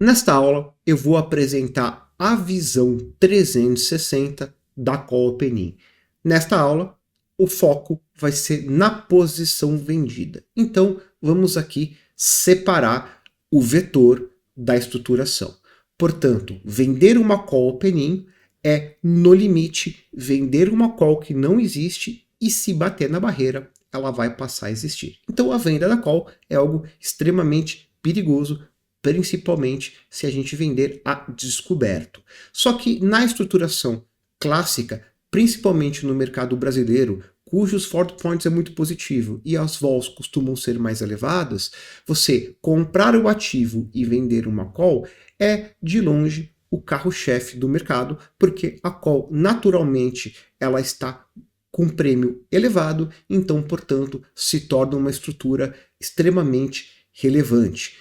Nesta aula, eu vou apresentar a visão 360 da Call Open-In. Nesta aula, o foco vai ser na posição vendida. Então, vamos aqui separar o vetor da estruturação. Portanto, vender uma Call Open-In é, no limite, vender uma call que não existe e se bater na barreira, ela vai passar a existir. Então, a venda da call é algo extremamente perigoso, principalmente se a gente vender a descoberto. Só que na estruturação clássica, principalmente no mercado brasileiro, cujos forward points é muito positivo e as vols costumam ser mais elevadas, você comprar o ativo e vender uma call é, de longe, o carro-chefe do mercado, porque a call, naturalmente, ela está com prêmio elevado, então, portanto, se torna uma estrutura extremamente relevante.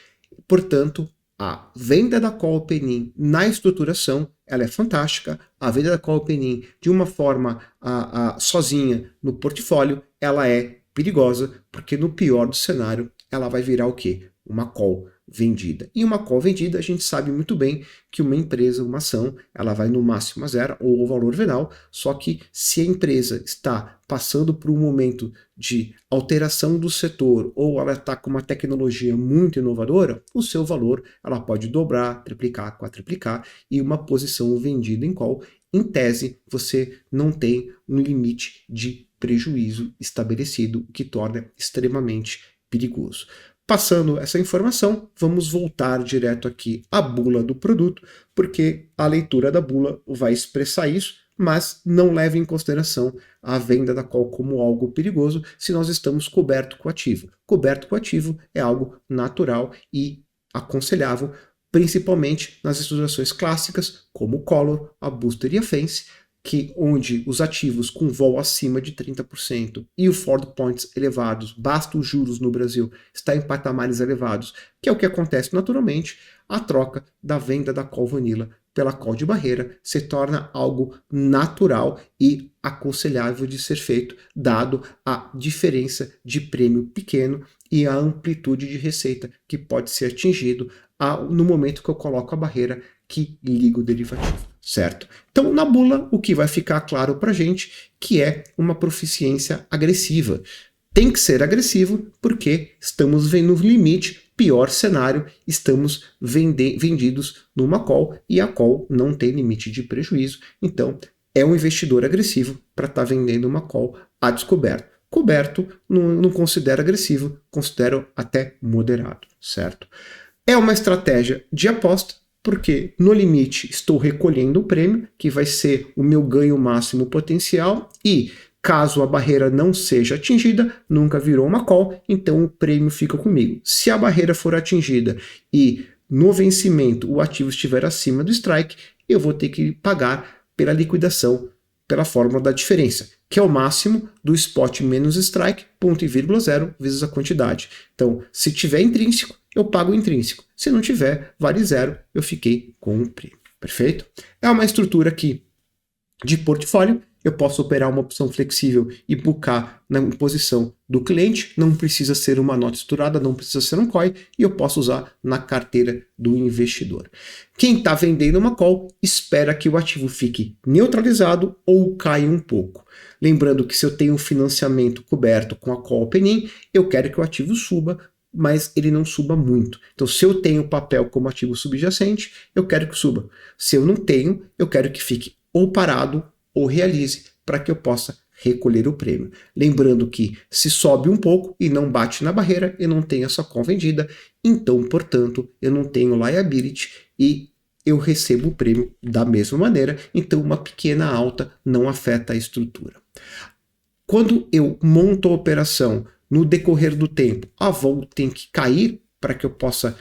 Portanto, a venda da Call Open-In na estruturação, ela é fantástica. A venda da Call Open-In de uma forma sozinha no portfólio, ela é perigosa, porque no pior do cenário, ela vai virar o quê? Uma call vendida. E uma call vendida, a gente sabe muito bem que uma empresa, uma ação, ela vai no máximo a zero ou o valor venal, só que se a empresa está passando por um momento de alteração do setor ou ela está com uma tecnologia muito inovadora, o seu valor ela pode dobrar, triplicar, quadruplicar e uma posição vendida em call, em tese, você não tem um limite de prejuízo estabelecido, o que torna extremamente perigoso. Passando essa informação, vamos voltar direto aqui à bula do produto, porque a leitura da bula vai expressar isso, mas não leva em consideração a venda da call como algo perigoso se nós estamos coberto com o ativo. Coberto com o ativo é algo natural e aconselhável, principalmente nas estruturações clássicas, como o Collar, a Booster e a Fence, onde os ativos com vol acima de 30% e o forward points elevados, basta os juros no Brasil estar em patamares elevados, que é o que acontece naturalmente, a troca da venda da call vanilla pela call de barreira se torna algo natural e aconselhável de ser feito, dado a diferença de prêmio pequeno e a amplitude de receita que pode ser atingido no momento que eu coloco a barreira que liga o derivativo, certo? Então, na bula, o que vai ficar claro para a gente que é uma proficiência agressiva. Tem que ser agressivo porque estamos no limite, pior cenário, estamos vendidos numa call e a call não tem limite de prejuízo, então é um investidor agressivo para estar vendendo uma call a descoberto. Coberto, não considero agressivo, considero até moderado, certo? É uma estratégia de aposta, porque no limite estou recolhendo o prêmio, que vai ser o meu ganho máximo potencial, e caso a barreira não seja atingida, nunca virou uma call, então o prêmio fica comigo. Se a barreira for atingida e no vencimento o ativo estiver acima do strike, eu vou ter que pagar pela liquidação, pela fórmula da diferença, que é o máximo do spot menos strike, ponto e vírgula zero, vezes a quantidade. Então, se tiver intrínseco, eu pago o intrínseco. Se não tiver, vale zero, eu fiquei com o prêmio. Perfeito? É uma estrutura aqui de portfólio. Eu posso operar uma opção flexível e buscar na posição do cliente. Não precisa ser uma nota estruturada, não precisa ser um COI. E eu posso usar na carteira do investidor. Quem está vendendo uma call espera que o ativo fique neutralizado ou caia um pouco. Lembrando que se eu tenho um financiamento coberto com a Call Open-In, eu quero que o ativo suba, mas ele não suba muito. Então, se eu tenho papel como ativo subjacente, eu quero que suba. Se eu não tenho, eu quero que fique ou parado ou realize para que eu possa recolher o prêmio. Lembrando que se sobe um pouco e não bate na barreira, eu não tenho essa call vendida, então, portanto, eu não tenho liability e eu recebo o prêmio da mesma maneira, então uma pequena alta não afeta a estrutura. Quando eu monto a operação no decorrer do tempo, a vol tem que cair para que eu possa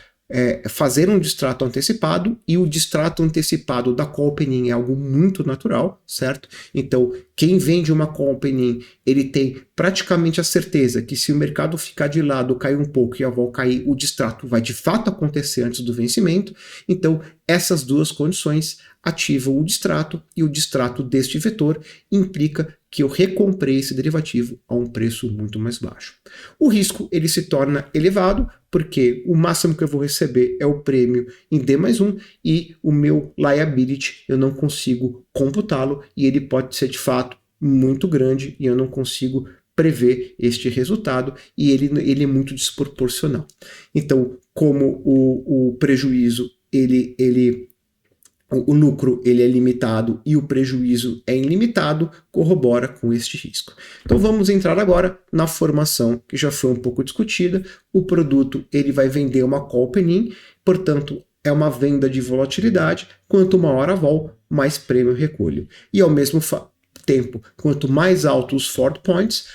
fazer um distrato antecipado, e o distrato antecipado da Call Open-In é algo muito natural, certo? Então, quem vende uma Call Open-In, ele tem praticamente a certeza que se o mercado ficar de lado, cair um pouco e a vol cair, o distrato vai de fato acontecer antes do vencimento. Então, essas duas condições ativa o distrato e o distrato deste vetor implica que eu recomprei esse derivativo a um preço muito mais baixo. O risco ele se torna elevado porque o máximo que eu vou receber é o prêmio em D+1 e o meu liability eu não consigo computá-lo e ele pode ser de fato muito grande e eu não consigo prever este resultado e ele é muito desproporcional. Então, como o prejuízo o lucro ele é limitado e o prejuízo é ilimitado, corrobora com este risco. Então vamos entrar agora na formação que já foi um pouco discutida. O produto ele vai vender uma call penny, portanto é uma venda de volatilidade. Quanto maior a vol, mais prêmio eu recolho. E ao mesmo tempo, quanto mais altos os Ford Points,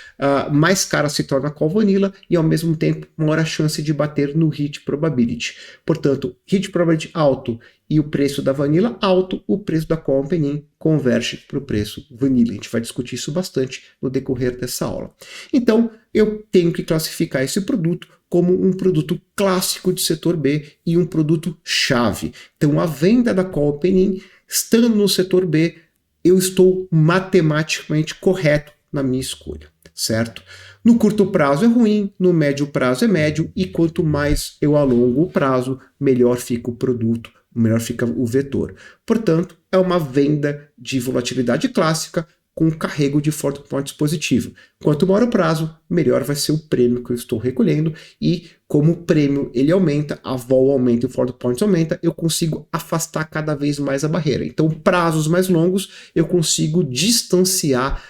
mais cara se torna a call vanilla e ao mesmo tempo maior a chance de bater no hit probability. Portanto, hit probability alto e o preço da vanilla alto, o preço da call penny converge para o preço vanilla. A gente vai discutir isso bastante no decorrer dessa aula. Então, eu tenho que classificar esse produto como um produto clássico de setor B e um produto chave. Então, a venda da call penny, estando no setor B, eu estou matematicamente correto na minha escolha, certo? No curto prazo é ruim, no médio prazo é médio, e quanto mais eu alongo o prazo, melhor fica o produto, melhor fica o vetor. Portanto, é uma venda de volatilidade clássica com carrego de Ford Points positivo. Quanto maior o prazo, melhor vai ser o prêmio que eu estou recolhendo e como o prêmio ele aumenta, a vol aumenta e o Ford Points aumenta, eu consigo afastar cada vez mais a barreira. Então, prazos mais longos, eu consigo distanciar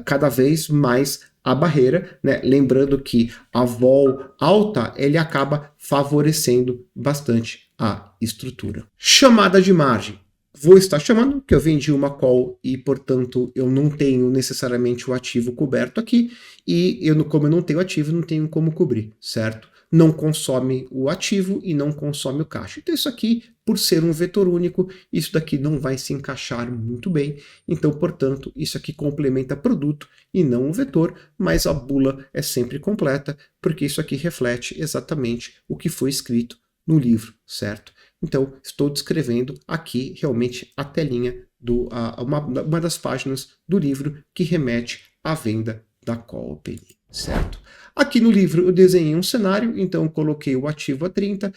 cada vez mais a barreira, né? Lembrando que a vol alta, ele acaba favorecendo bastante a estrutura. Chamada de margem. Vou estar chamando, que eu vendi uma call e, portanto, eu não tenho necessariamente o ativo coberto aqui, e como eu não tenho ativo, não tenho como cobrir, certo? Não consome o ativo e não consome o caixa. Então isso aqui, por ser um vetor único, isso daqui não vai se encaixar muito bem. Então, portanto, isso aqui complementa produto e não o vetor, mas a bula é sempre completa, porque isso aqui reflete exatamente o que foi escrito no livro, certo? Então, estou descrevendo aqui realmente a telinha, uma das páginas do livro que remete à venda da call penny, certo? Aqui no livro eu desenhei um cenário, então coloquei o ativo a 30,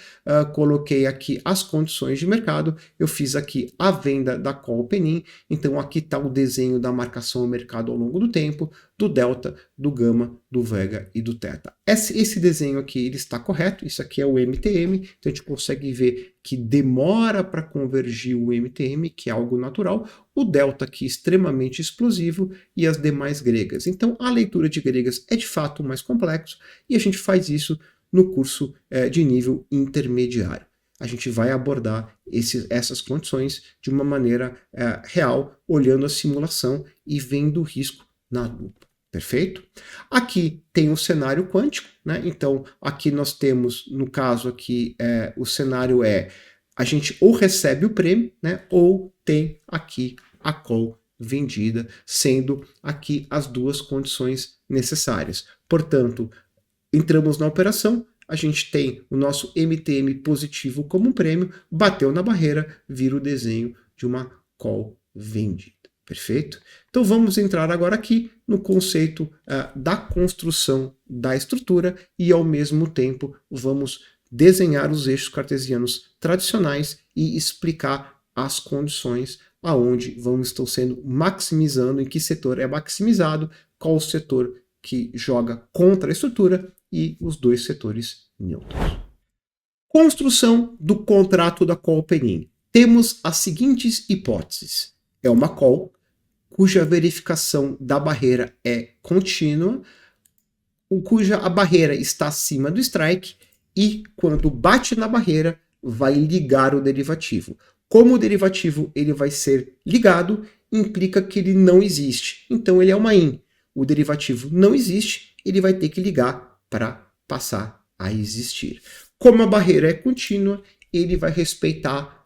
coloquei aqui as condições de mercado, eu fiz aqui a venda da call penny, então aqui está o desenho da marcação ao mercado ao longo do tempo, do delta, do gama, do vega e do teta. Esse desenho aqui ele está correto, isso aqui é o MTM, então a gente consegue ver que demora para convergir o MTM, que é algo natural, o delta aqui extremamente explosivo e as demais gregas. Então a leitura de gregas é de fato mais complexo e a gente faz isso no curso de nível intermediário. A gente vai abordar essas condições de uma maneira real, olhando a simulação e vendo o risco na lupa. Perfeito? Aqui tem o cenário quântico, né? Então aqui nós temos, no caso aqui, o cenário a gente ou recebe o prêmio, né? Ou tem aqui a call vendida, sendo aqui as duas condições necessárias. Portanto, entramos na operação, a gente tem o nosso MTM positivo como um prêmio, bateu na barreira, vira o desenho de uma call vendida. Perfeito? Então vamos entrar agora aqui no conceito da construção da estrutura e ao mesmo tempo vamos desenhar os eixos cartesianos tradicionais e explicar as condições aonde estão sendo maximizando, em que setor é maximizado, qual o setor que joga contra a estrutura e os dois setores neutros. Construção do contrato da call penny. Temos as seguintes hipóteses. É uma call cuja verificação da barreira é contínua, cuja a barreira está acima do strike e quando bate na barreira vai ligar o derivativo. Como o derivativo ele vai ser ligado, implica que ele não existe. Então ele é uma IN. O derivativo não existe, ele vai ter que ligar para passar a existir. Como a barreira é contínua, ele vai respeitar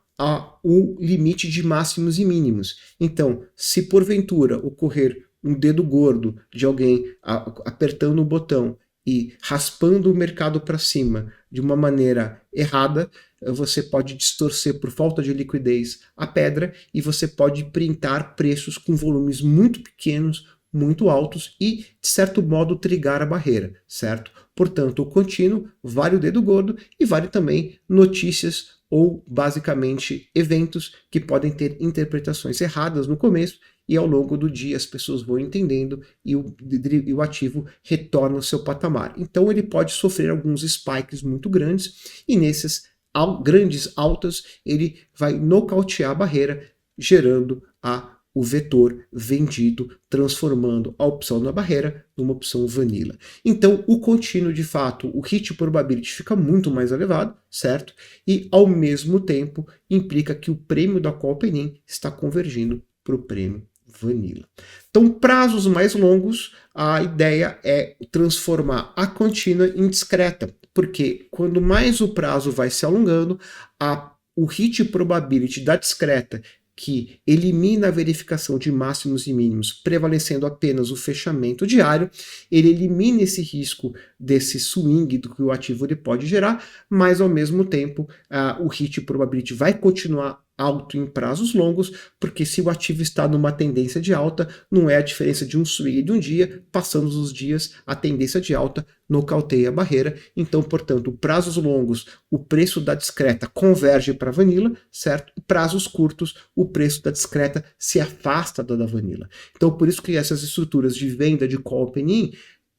o limite de máximos e mínimos. Então, se porventura ocorrer um dedo gordo de alguém apertando o botão e raspando o mercado para cima de uma maneira errada, você pode distorcer por falta de liquidez a pedra e você pode printar preços com volumes muito pequenos, muito altos e, de certo modo, trigar a barreira, certo? Portanto, o contínuo vale o dedo gordo e vale também notícias ou, basicamente, eventos que podem ter interpretações erradas no começo e ao longo do dia as pessoas vão entendendo e o ativo retorna ao seu patamar. Então ele pode sofrer alguns spikes muito grandes e nesses grandes altas ele vai nocautear a barreira, gerando o vetor vendido, transformando a opção na barreira numa opção vanilla. Então, o contínuo, de fato, o hit probability fica muito mais elevado, certo? E, ao mesmo tempo, implica que o prêmio da call open-in está convergindo para o prêmio vanilla. Então, prazos mais longos, a ideia é transformar a contínua em discreta, porque quando mais o prazo vai se alongando, o hit probability da discreta, que elimina a verificação de máximos e mínimos, prevalecendo apenas o fechamento diário, ele elimina esse risco desse swing do que o ativo ele pode gerar, mas ao mesmo tempo o hit probability vai continuar alto em prazos longos, porque se o ativo está numa tendência de alta, não é a diferença de um swing de um dia, passando os dias, a tendência de alta nocauteia a barreira. Então, portanto, prazos longos, o preço da discreta converge para a vanilla, certo? E prazos curtos, o preço da discreta se afasta da vanilla. Então, por isso que essas estruturas de venda de call open-in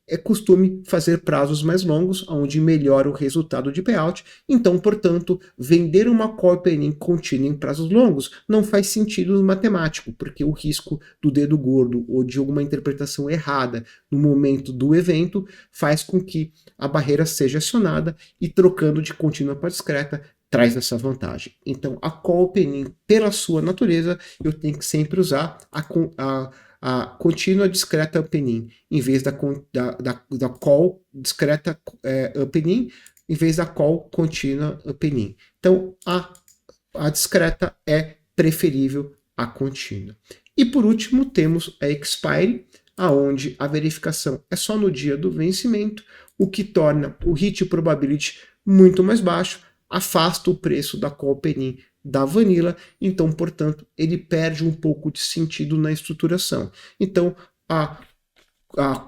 é costume fazer prazos mais longos, onde melhora o resultado de payout. Então, portanto, vender uma call open-in contínua em prazos longos não faz sentido matemático, porque o risco do dedo gordo ou de alguma interpretação errada no momento do evento faz com que a barreira seja acionada e trocando de contínua para discreta traz essa vantagem. Então, a call open-in, pela sua natureza, eu tenho que sempre usar a contínua discreta open-in, em vez da call discreta open-in, em vez da call contínua open-in. Então, a discreta é preferível à contínua. E por último, temos a expiry, aonde a verificação é só no dia do vencimento, o que torna o hit probability muito mais baixo, afasta o preço da call open-in da vanilla, então, portanto, ele perde um pouco de sentido na estruturação. Então, a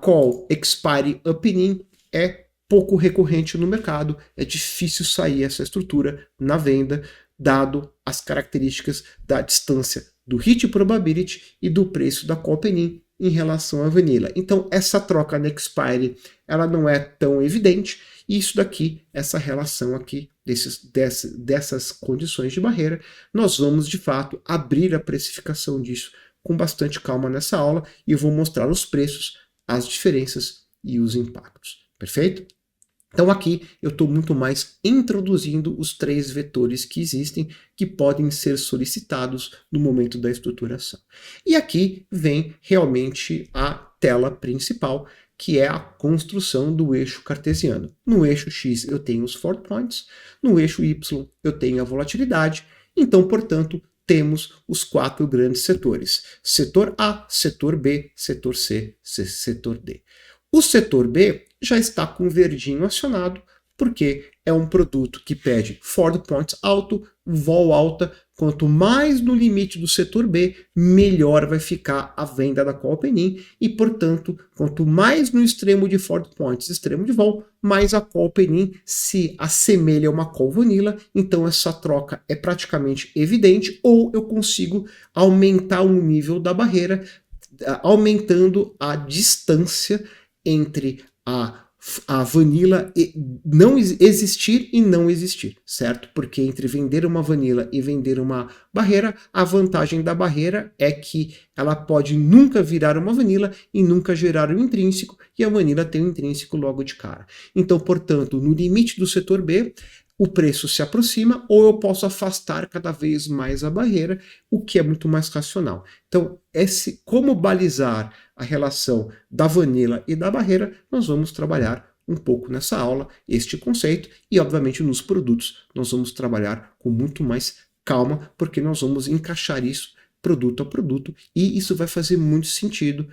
call expiry open-in é pouco recorrente no mercado, é difícil sair essa estrutura na venda, dado as características da distância do hit probability e do preço da call open-in em relação à vanilla. Então, essa troca na expiry, ela não é tão evidente, e isso daqui, essa relação aqui, dessas condições de barreira, nós vamos, de fato, abrir a precificação disso com bastante calma nessa aula e eu vou mostrar os preços, as diferenças e os impactos. Perfeito? Então aqui eu estou muito mais introduzindo os três vetores que existem, que podem ser solicitados no momento da estruturação. E aqui vem realmente a tela principal, que é a construção do eixo cartesiano. No eixo X eu tenho os fault points, no eixo Y eu tenho a volatilidade, então, portanto, temos os quatro grandes setores: setor A, setor B, setor C, setor D. O setor B já está com o verdinho acionado, porque é um produto que pede forward points alto, vol alta. Quanto mais no limite do setor B, melhor vai ficar a venda da call open-in e, portanto, quanto mais no extremo de forward points, extremo de vol, mais a call open-in se assemelha a uma call vanilla. Então essa troca é praticamente evidente, ou eu consigo aumentar o nível da barreira, aumentando a distância entre a vanilla não existir e não existir, certo? Porque entre vender uma vanilla e vender uma barreira, a vantagem da barreira é que ela pode nunca virar uma vanilla e nunca gerar um intrínseco, e a vanilla tem um intrínseco logo de cara. Então, portanto, no limite do setor B, o preço se aproxima, ou eu posso afastar cada vez mais a barreira, o que é muito mais racional. Então, como balizar a relação da vanilla e da barreira, nós vamos trabalhar um pouco nessa aula, este conceito, e obviamente nos produtos nós vamos trabalhar com muito mais calma, porque nós vamos encaixar isso produto a produto, e isso vai fazer muito sentido,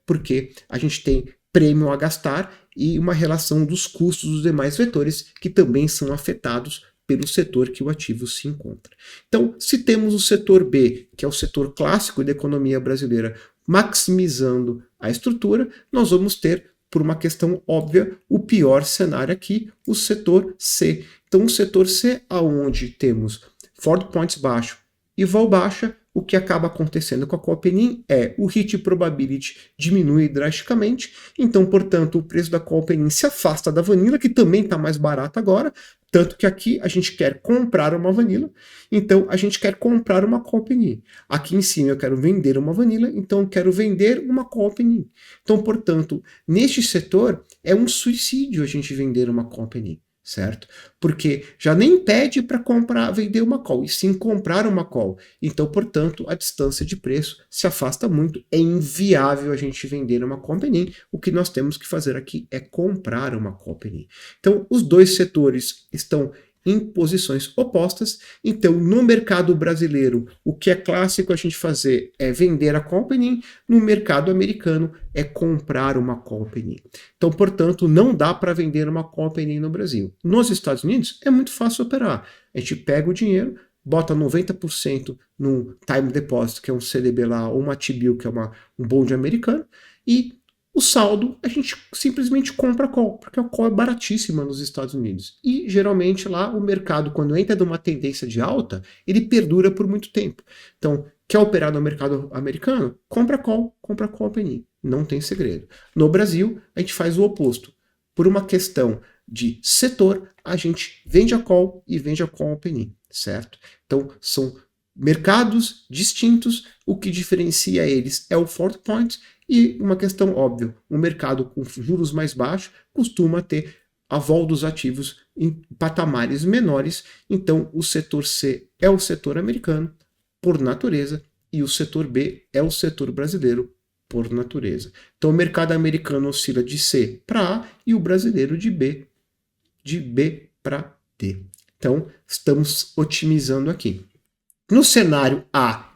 porque a gente tem prêmio a gastar e uma relação dos custos dos demais vetores que também são afetados pelo setor que o ativo se encontra. Então, se temos o setor B, que é o setor clássico da economia brasileira, maximizando a estrutura, nós vamos ter, por uma questão óbvia, o pior cenário aqui, o setor C. Então, o setor C, aonde temos forward points baixo e vol baixa, o que acaba acontecendo com a Call-Penin é o hit probability diminui drasticamente, então, portanto, o preço da Call-Penin se afasta da vanilla, que também está mais barata agora, tanto que aqui a gente quer comprar uma vanilla, então a gente quer comprar uma Call-Penin. Aqui em cima eu quero vender uma vanilla, então eu quero vender uma Call-Penin. Então, portanto, neste setor é um suicídio a gente vender uma Call-Penin, certo? Porque já nem pede para comprar, vender uma call, e sim comprar uma call. Então, portanto, a distância de preço se afasta muito. É inviável a gente vender uma Call-Penin. O que nós temos que fazer aqui é comprar uma Call-Penin. Então, os dois setores estão em posições opostas. Então, no mercado brasileiro, o que é clássico a gente fazer é vender a Call-Penin. No mercado americano, é comprar uma Call-Penin. Então, portanto, não dá para vender uma Call-Penin no Brasil. Nos Estados Unidos, é muito fácil operar. A gente pega o dinheiro, bota 90% no time deposit, que é um CDB lá, ou uma T-bill, que é um bond americano, e o saldo a gente simplesmente compra a call, porque a call é baratíssima nos Estados Unidos. E geralmente lá o mercado, quando entra numa tendência de alta, ele perdura por muito tempo. Então, quer operar no mercado americano? Compra a call Penin. Não tem segredo. No Brasil, a gente faz o oposto. Por uma questão de setor, a gente vende a call e vende a call Penin, certo? Então, são mercados distintos, o que diferencia eles é o forward point e uma questão óbvia, um mercado com juros mais baixos costuma ter a vol dos ativos em patamares menores, então o setor C é o setor americano, por natureza, e o setor B é o setor brasileiro, por natureza. Então o mercado americano oscila de C para A e o brasileiro de B para D. Então estamos otimizando aqui. No cenário A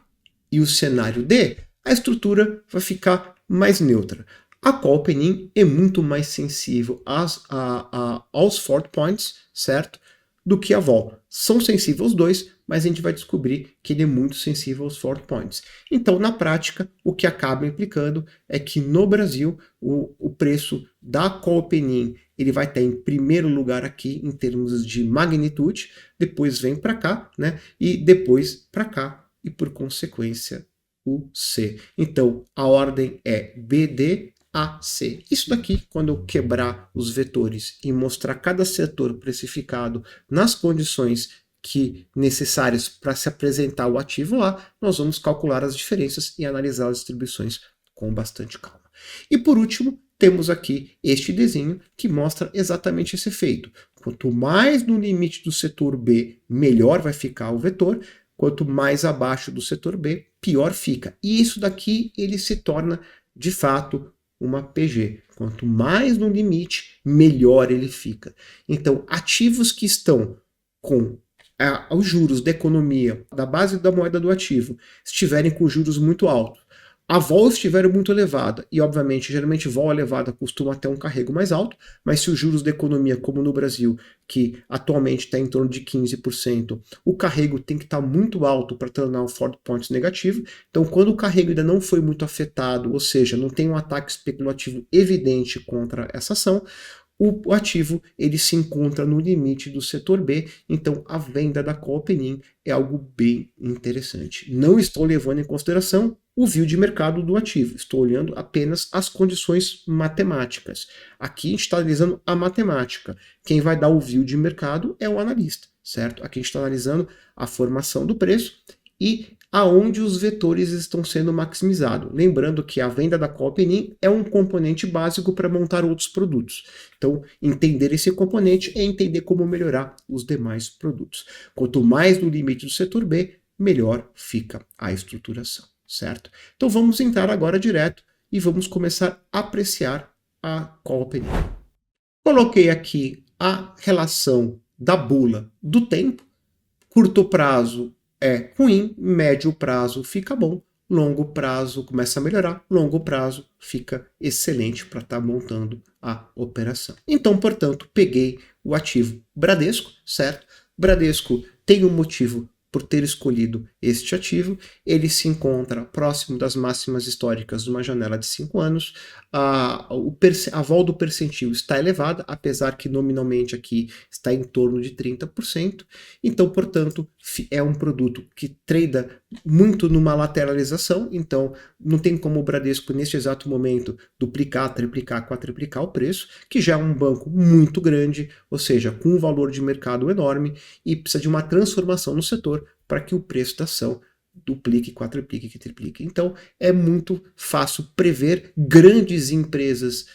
e o cenário D, a estrutura vai ficar mais neutra. A Call-Penin é muito mais sensível aos forward points, certo? Do que a vol. São sensíveis os dois, mas a gente vai descobrir que ele é muito sensível aos forward points. Então, na prática, o que acaba implicando é que no Brasil, o preço da Call-Penin ele vai estar em primeiro lugar aqui em termos de magnitude, depois vem para cá, né? E depois para cá, e por consequência o C. Então, a ordem é BDAC. Isso daqui, quando eu quebrar os vetores e mostrar cada setor precificado nas condições necessárias para se apresentar o ativo lá, nós vamos calcular as diferenças e analisar as distribuições com bastante calma. E por último, temos aqui este desenho que mostra exatamente esse efeito. Quanto mais no limite do setor B, melhor vai ficar o vetor. Quanto mais abaixo do setor B, pior fica. E isso daqui ele se torna, de fato, uma PG. Quanto mais no limite, melhor ele fica. Então, ativos que estão com os juros da economia, da base da moeda do ativo, estiverem com juros muito altos, a vol estiver muito elevada, e obviamente, geralmente vol elevada costuma ter um carrego mais alto, mas se os juros da economia, como no Brasil, que atualmente está em torno de 15%, o carrego tem que estar muito alto para tornar o forward point negativo. Então, quando o carrego ainda não foi muito afetado, ou seja, não tem um ataque especulativo evidente contra essa ação, o ativo ele se encontra no limite do setor B, então a venda da Call-Penin é algo bem interessante. Não estou levando em consideração o view de mercado do ativo, estou olhando apenas as condições matemáticas. Aqui a gente está analisando a matemática. Quem vai dar o view de mercado é o analista, certo? Aqui a gente está analisando a formação do preço e aonde os vetores estão sendo maximizados. Lembrando que a venda da Call-Penin é um componente básico para montar outros produtos. Então, entender esse componente é entender como melhorar os demais produtos. Quanto mais no limite do setor B, melhor fica a estruturação, certo? Então vamos entrar agora direto e vamos começar a apreciar a Call-Penin. Coloquei aqui a relação da bula do tempo. Curto prazo é ruim, médio prazo fica bom, longo prazo começa a melhorar, longo prazo fica excelente para estar montando a operação. Então, portanto, peguei o ativo Bradesco, certo? Bradesco tem um motivo por ter escolhido este ativo, ele se encontra próximo das máximas históricas de uma janela de 5 anos, a vol do percentil está elevada, apesar que nominalmente aqui está em torno de 30%, então, portanto, é um produto que trada muito numa lateralização, então não tem como o Bradesco, neste exato momento, duplicar, triplicar, quadruplicar o preço, que já é um banco muito grande, ou seja, com um valor de mercado enorme, e precisa de uma transformação no setor para que o preço da ação duplique, quadruplique, triplique. Então, é muito fácil prever grandes empresas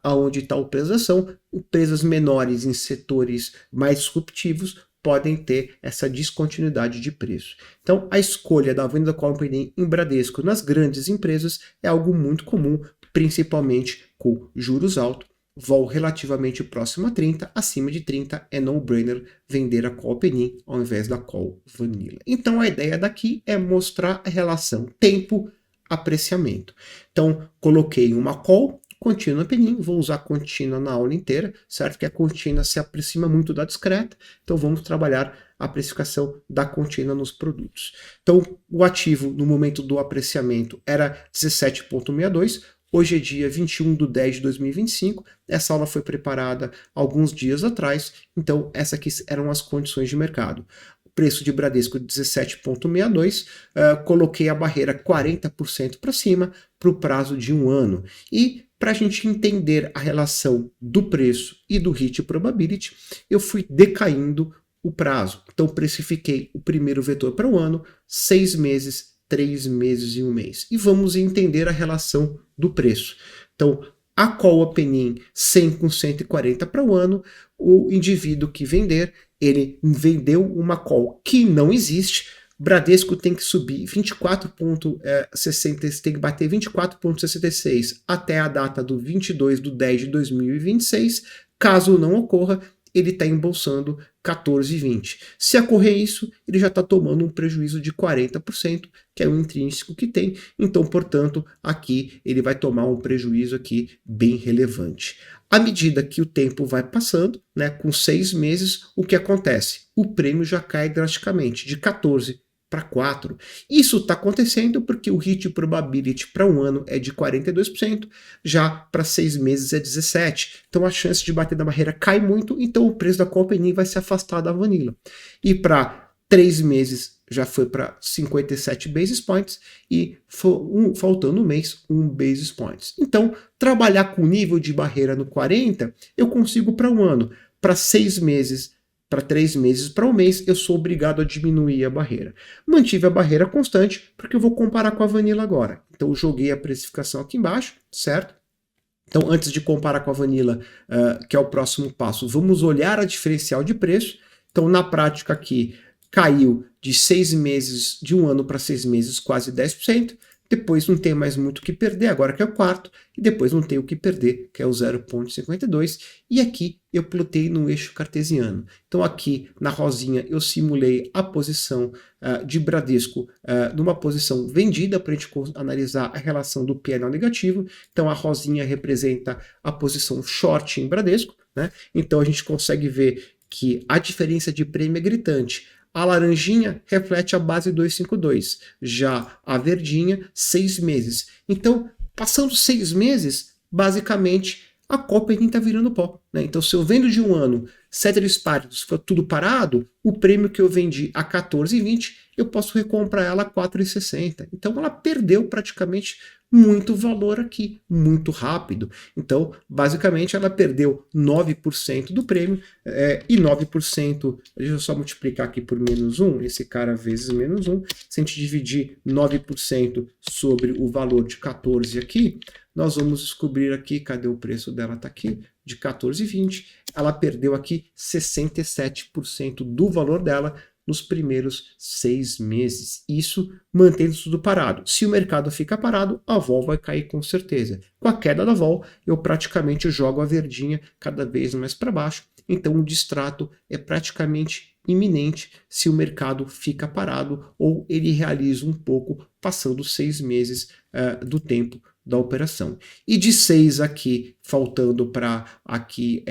aonde está o preço da ação, empresas menores em setores mais disruptivos podem ter essa descontinuidade de preço. Então, a escolha da venda da call open em Bradesco nas grandes empresas é algo muito comum, principalmente com juros altos, vol relativamente próximo a 30, acima de 30 é no-brainer vender a call open ao invés da call vanilla. Então, a ideia daqui é mostrar a relação tempo-apreciamento. Então, coloquei uma call contínua open, vou usar contínua na aula inteira, certo? Que a contínua se aproxima muito da discreta, então vamos trabalhar a precificação da contínua nos produtos. Então, o ativo no momento do apreciamento era 17,62, hoje é dia 21/10/2025, essa aula foi preparada alguns dias atrás, então essas aqui eram as condições de mercado. Preço de Bradesco 17,62, coloquei a barreira 40% para cima para o prazo de 1 ano. E para a gente entender a relação do preço e do hit probability, eu fui decaindo o prazo. Então precifiquei o primeiro vetor para 1 ano, 6 meses, 3 meses e 1 mês. E vamos entender a relação do preço. Então, a call open 100 com 140 para 1 ano, o indivíduo que vender, ele vendeu uma call que não existe, Bradesco tem que subir 24,60, tem que bater 24,66 até a data do 22/10/2026, caso não ocorra, ele está embolsando 14,20. Se ocorrer isso, ele já está tomando um prejuízo de 40%, que é o intrínseco que tem. Então, portanto, aqui ele vai tomar um prejuízo aqui bem relevante. À medida que o tempo vai passando, né, com 6 meses, o que acontece? O prêmio já cai drasticamente, de 14 para 4. Isso está acontecendo porque o hit probability para 1 ano é de 42%, já para 6 meses é 17%. Então a chance de bater na barreira cai muito, então o preço da call open vai se afastar da vanilla. E para 3 meses já foi para 57 basis points e faltando um mês, 1 basis points. Então, trabalhar com nível de barreira no 40, eu consigo para 1 ano. Para 6 meses, para 3 meses, para 1 mês, eu sou obrigado a diminuir a barreira. Mantive a barreira constante, porque eu vou comparar com a vanilla agora. Então, eu joguei a precificação aqui embaixo, certo? Então, antes de comparar com a vanilla, que é o próximo passo, vamos olhar a diferencial de preço. Então, na prática aqui, caiu de 6 meses, de 1 ano para 6 meses, quase 10%. Depois não tem mais muito o que perder, agora que é o quarto, e depois não tem o que perder, que é o 0,52, e aqui eu plotei no eixo cartesiano. Então aqui na rosinha eu simulei a posição de Bradesco numa posição vendida, para a gente analisar a relação do PNL negativo. Então a rosinha representa a posição short em Bradesco, né? Então a gente consegue ver que a diferença de prêmio é gritante. A laranjinha reflete a base 252, já a verdinha 6 meses. Então, passando 6 meses, basicamente a Copenhagen está virando pó, né? Então, se eu vendo de 1 ano, ceteris paribus, for tudo parado, o prêmio que eu vendi a 14,20, eu posso recomprar ela a 4,60. Então, ela perdeu praticamente muito valor aqui, muito rápido. Então, basicamente, ela perdeu 9% do prêmio e 9%, deixa eu só multiplicar aqui por -1, esse cara vezes -1, se a gente dividir 9% sobre o valor de 14 aqui, nós vamos descobrir aqui, cadê o preço dela? Está aqui, de 14,20, ela perdeu aqui 67% do valor dela nos primeiros 6 meses. Isso mantendo tudo parado. Se o mercado fica parado, a vol vai cair com certeza. Com a queda da vol, eu praticamente jogo a verdinha cada vez mais para baixo. Então o distrato é praticamente iminente se o mercado fica parado ou ele realiza um pouco passando 6 meses do tempo da operação. E de 6 aqui, faltando para aqui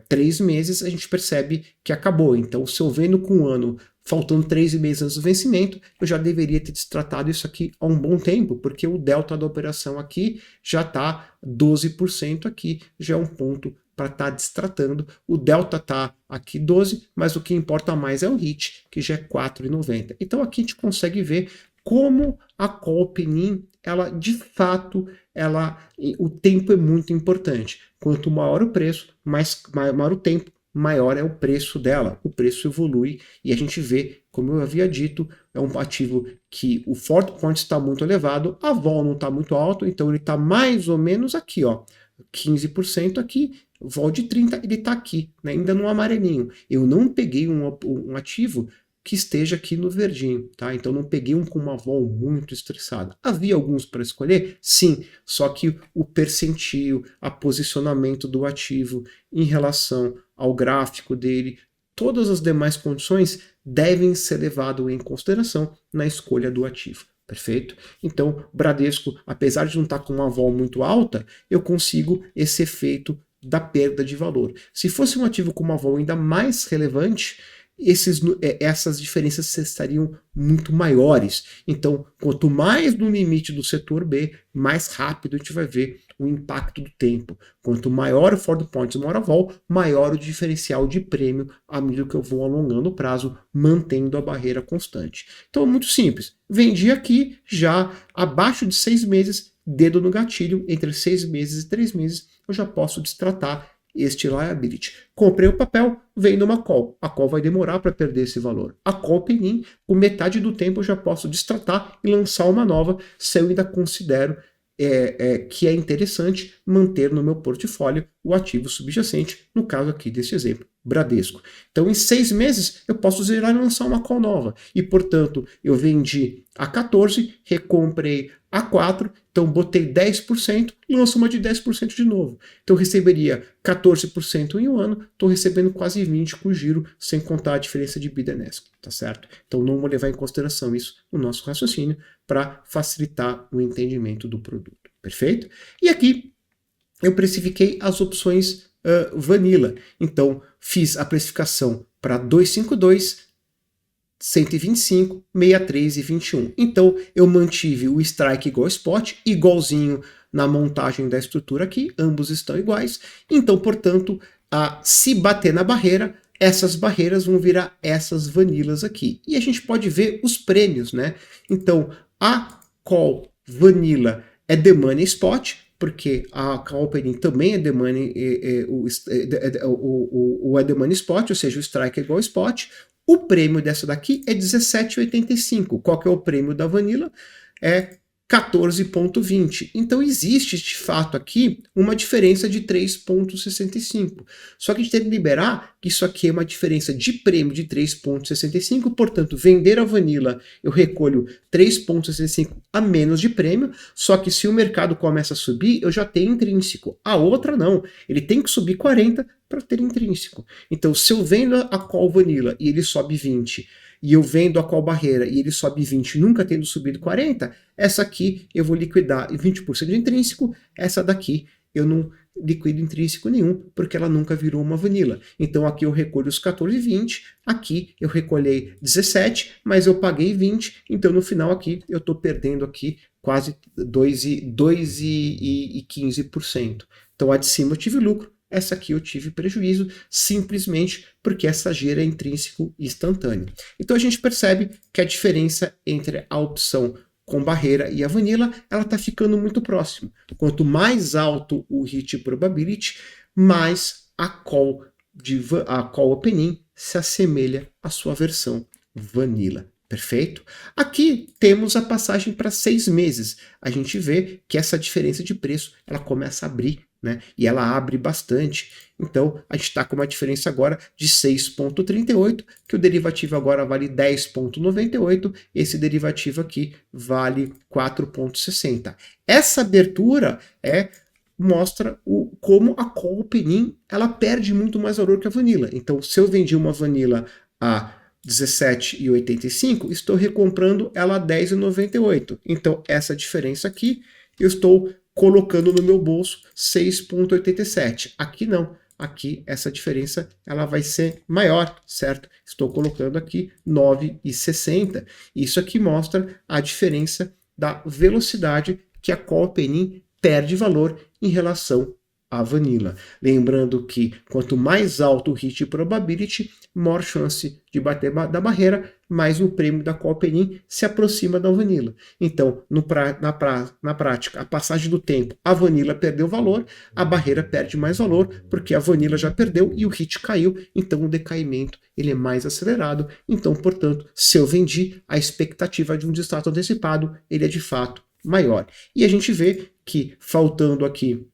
3 meses, a gente percebe que acabou. Então, se eu vendo com um ano faltando 3 meses antes do vencimento, eu já deveria ter destratado isso aqui há um bom tempo, porque o delta da operação aqui já está 12% aqui, já é um ponto para estar destratando. O delta está aqui 12, mas o que importa mais é o HIT, que já é 4,90. Então aqui a gente consegue ver como a call open-in, ela de fato, o tempo é muito importante. Quanto maior o preço, maior o tempo, maior é o preço dela. O preço evolui e a gente vê, como eu havia dito, é um ativo que o Ford Point está muito elevado, a vol não está muito alto, então ele está mais ou menos aqui, ó, 15% aqui, vol de 30, ele está aqui, né, ainda no amarelinho. Eu não peguei um ativo que esteja aqui no verdinho, tá? Então não peguei um com uma vol muito estressada. Havia alguns para escolher? Sim, só que o percentil, a posicionamento do ativo em relação ao gráfico dele, todas as demais condições devem ser levadas em consideração na escolha do ativo. Perfeito? Então, Bradesco, apesar de não estar com uma vol muito alta, eu consigo esse efeito da perda de valor. Se fosse um ativo com uma vol ainda mais relevante, essas diferenças estariam muito maiores. Então, quanto mais no limite do setor B, mais rápido a gente vai ver o impacto do tempo. Quanto maior o Ford Points, maior a vol, maior o diferencial de prêmio à medida que eu vou alongando o prazo, mantendo a barreira constante. Então, é muito simples. Vendi aqui, já abaixo de 6 meses, dedo no gatilho, entre 6 meses e 3 meses, eu já posso destratar este liability. Comprei o papel, vem numa call. A call vai demorar para perder esse valor. A call penin, com metade do tempo eu já posso destratar e lançar uma nova, se eu ainda considero que é interessante manter no meu portfólio o ativo subjacente, no caso aqui desse exemplo, Bradesco. Então, em 6 meses, eu posso zerar e lançar uma call nova. E, portanto, eu vendi a 14, recomprei a 4, então botei 10%, lanço uma de 10% de novo. Então, eu receberia 14% em um ano, estou recebendo quase 20% com o giro, sem contar a diferença de bid and ask, tá certo? Então, não vou levar em consideração isso no nosso raciocínio para facilitar o entendimento do produto. Perfeito? E aqui, eu precifiquei as opções Vanilla. Então, fiz a precificação para 252, 125, 63 e 21. Então, eu mantive o strike igual spot, igualzinho na montagem da estrutura aqui, ambos estão iguais. Então, portanto, se bater na barreira, essas barreiras vão virar essas vanilas aqui. E a gente pode ver os prêmios, né? Então, a call vanilla é the money spot, porque a call opening também é the money, o the money spot, ou seja, o strike é igual ao spot. O prêmio dessa daqui é 17,85. Qual que é o prêmio da vanilla? É 14,20. Então existe de fato aqui uma diferença de 3,65. Só que a gente tem que liberar que isso aqui é uma diferença de prêmio de 3,65, portanto, vender a vanilla eu recolho 3,65 a menos de prêmio, só que se o mercado começa a subir, eu já tenho intrínseco. A outra não, ele tem que subir 40 para ter intrínseco. Então, se eu vendo a call vanilla e ele sobe 20, e eu vendo a call barreira e ele sobe 20, nunca tendo subido 40, essa aqui eu vou liquidar 20% de intrínseco, essa daqui eu não liquido intrínseco nenhum, porque ela nunca virou uma vanilla. Então aqui eu recolho os 14,20, aqui eu recolhei 17, mas eu paguei 20, então no final aqui eu estou perdendo aqui quase 2,15%. Então a de cima eu tive lucro, essa aqui eu tive prejuízo, simplesmente porque essa gira é intrínseco e instantâneo. Então a gente percebe que a diferença entre a opção com barreira e a vanilla, ela está ficando muito próximo. Quanto mais alto o hit probability, mais a call opening se assemelha à sua versão vanilla. Perfeito? Aqui temos a passagem para 6 meses. A gente vê que essa diferença de preço ela começa a abrir, né? E ela abre bastante. Então, a gente está com uma diferença agora de 6,38, que o derivativo agora vale 10,98, esse derivativo aqui vale 4,60. Essa abertura mostra como a call opening ela perde muito mais valor que a vanilla. Então, se eu vendi uma vanilla a 17,85, estou recomprando ela a 10,98. Então, essa diferença aqui, eu estou colocando no meu bolso 6,87. Aqui não. Aqui, essa diferença ela vai ser maior, certo? Estou colocando aqui 9,60. Isso aqui mostra a diferença da velocidade que a call penny perde valor em relação à vanilla. Lembrando que quanto mais alto o hit probability, maior chance de bater da barreira, mais o prêmio da call penny se aproxima da vanilla. Então, na prática, a passagem do tempo, a vanilla perdeu valor, a barreira perde mais valor, porque a vanilla já perdeu e o hit caiu, então o decaimento ele é mais acelerado. Então, portanto, se eu vendi, a expectativa de um distrato antecipado ele é de fato maior. E a gente vê que faltando aqui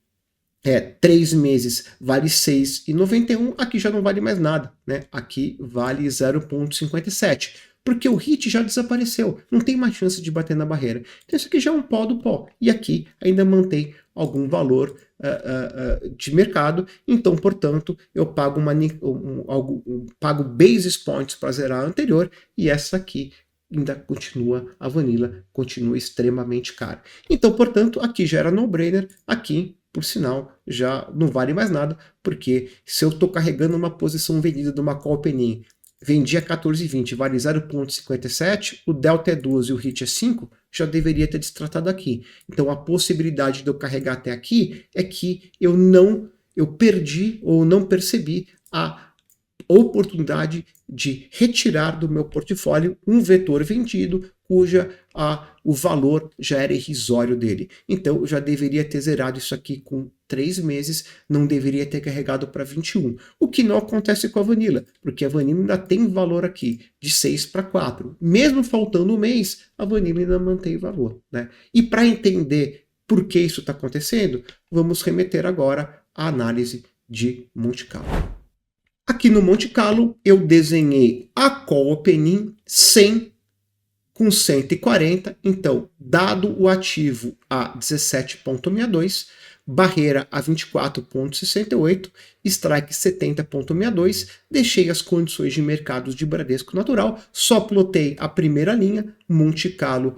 3 meses vale 6,91, aqui já não vale mais nada, né? Aqui vale 0,57, porque o hit já desapareceu, não tem mais chance de bater na barreira. Então isso aqui já é um pó do pó, e aqui ainda mantém algum valor de mercado, então, portanto, eu pago, pago basis points para zerar a anterior, e essa aqui ainda continua, a vanilla continua extremamente cara. Então, portanto, aqui já era no-brainer, aqui por sinal, já não vale mais nada, porque se eu estou carregando uma posição vendida de uma call penny, vendi a 14,20, vale 0,57, o delta é 12 e o hit é 5, já deveria ter destratado aqui. Então a possibilidade de eu carregar até aqui é que eu perdi ou não percebi a oportunidade de retirar do meu portfólio um vetor vendido o valor já era irrisório dele. Então eu já deveria ter zerado isso aqui com 3 meses, não deveria ter carregado para 21. O que não acontece com a vanilla, porque a vanilla ainda tem valor aqui de 6 para 4. Mesmo faltando um mês, a vanilla ainda mantém valor, né? E para entender por que isso está acontecendo, vamos remeter agora à análise de Monte Carlo. Aqui no Monte Carlo eu desenhei a call opening 100 com 140, então, dado o ativo a 17,62, barreira a 24,68, strike 70,62, deixei as condições de mercados de Bradesco Natural, só plotei a primeira linha, Monte Carlo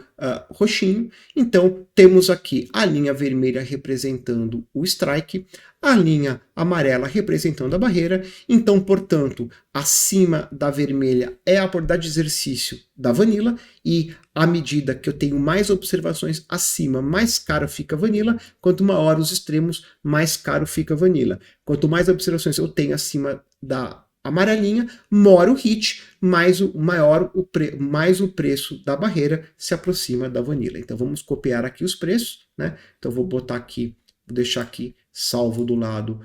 roxinho, então temos aqui a linha vermelha representando o strike, a linha amarela representando a barreira, então, portanto, acima da vermelha é a probabilidade de exercício da vanilla, e à medida que eu tenho mais observações acima, mais caro fica a vanilla, quanto maior os extremos, mais caro fica a vanilla. Quanto mais observações eu tenho acima da amarelinha, maior o hit, mais o preço da barreira se aproxima da vanilla. Então vamos copiar aqui os preços, né? Então vou botar aqui, vou deixar aqui salvo do lado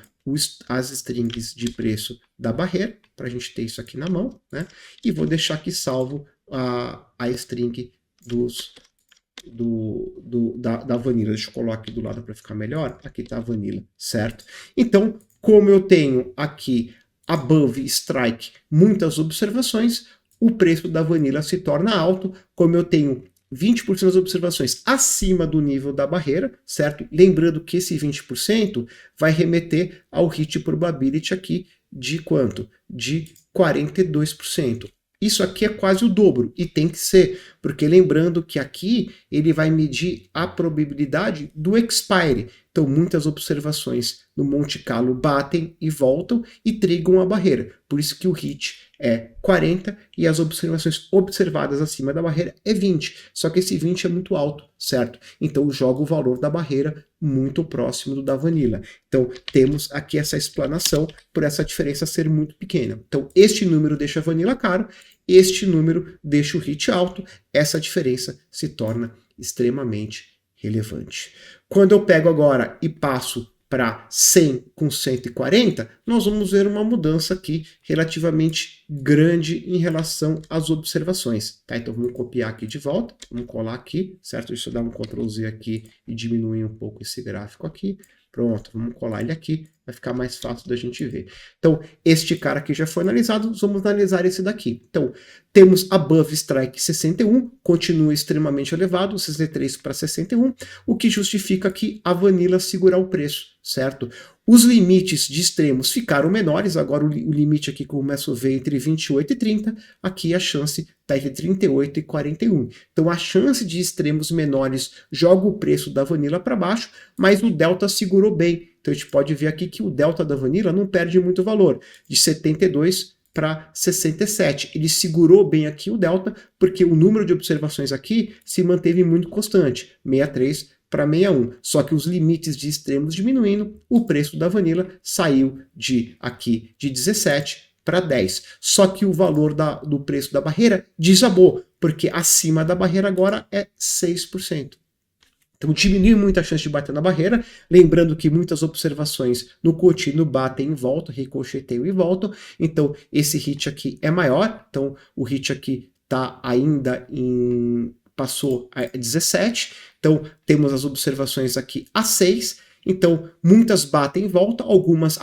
as strings de preço da barreira, para a gente ter isso aqui na mão, né? E vou deixar aqui salvo a string da vanilla. Deixa eu colocar aqui do lado para ficar melhor. Aqui está a vanilla, certo? Então, como eu tenho aqui above strike muitas observações, o preço da vanilla se torna alto. Como eu tenho 20% das observações acima do nível da barreira, certo? Lembrando que esse 20% vai remeter ao hit probability aqui de quanto? De 42%. Isso aqui é quase o dobro, e tem que ser, porque lembrando que aqui ele vai medir a probabilidade do expire. Então muitas observações no Monte Carlo batem e voltam e trigam a barreira. Por isso que o hit é 40 e as observações observadas acima da barreira é 20. Só que esse 20 é muito alto, certo? Então joga o valor da barreira muito próximo do da vanilla. Então temos aqui essa explanação por essa diferença ser muito pequena. Então este número deixa a vanilla caro, este número deixa o hit alto, essa diferença se torna extremamente relevante. Quando eu pego agora e passo para 100 com 140, nós vamos ver uma mudança aqui relativamente grande em relação às observações. Tá? Então vamos copiar aqui de volta, vamos colar aqui, certo? Deixa eu dar um Ctrl Z aqui e diminuir um pouco esse gráfico aqui. Pronto, vamos colar ele aqui, vai ficar mais fácil da gente ver. Então, este cara aqui já foi analisado, vamos analisar esse daqui. Então, temos above strike 61, continua extremamente elevado, 63 para 61, o que justifica aqui a vanilla segurar o preço, certo? Os limites de extremos ficaram menores, agora o limite aqui começa a ver entre 28 e 30, aqui a chance está entre 38 e 41. Então a chance de extremos menores joga o preço da Vanilla para baixo, mas o delta segurou bem. Então a gente pode ver aqui que o delta da Vanilla não perde muito valor, de 72 para 67. Ele segurou bem aqui o delta, porque o número de observações aqui se manteve muito constante, 63 para 61. Só que os limites de extremos diminuindo, o preço da Vanilla saiu de 17 para 10. Só que o valor do preço da barreira desabou, porque acima da barreira agora é 6%. Então diminui muito a chance de bater na barreira, lembrando que muitas observações no contínuo batem em volta, ricocheteiam e voltam, então esse hit aqui é maior, então o hit aqui está ainda passou a 17, então temos as observações aqui a 6, então muitas batem em volta, algumas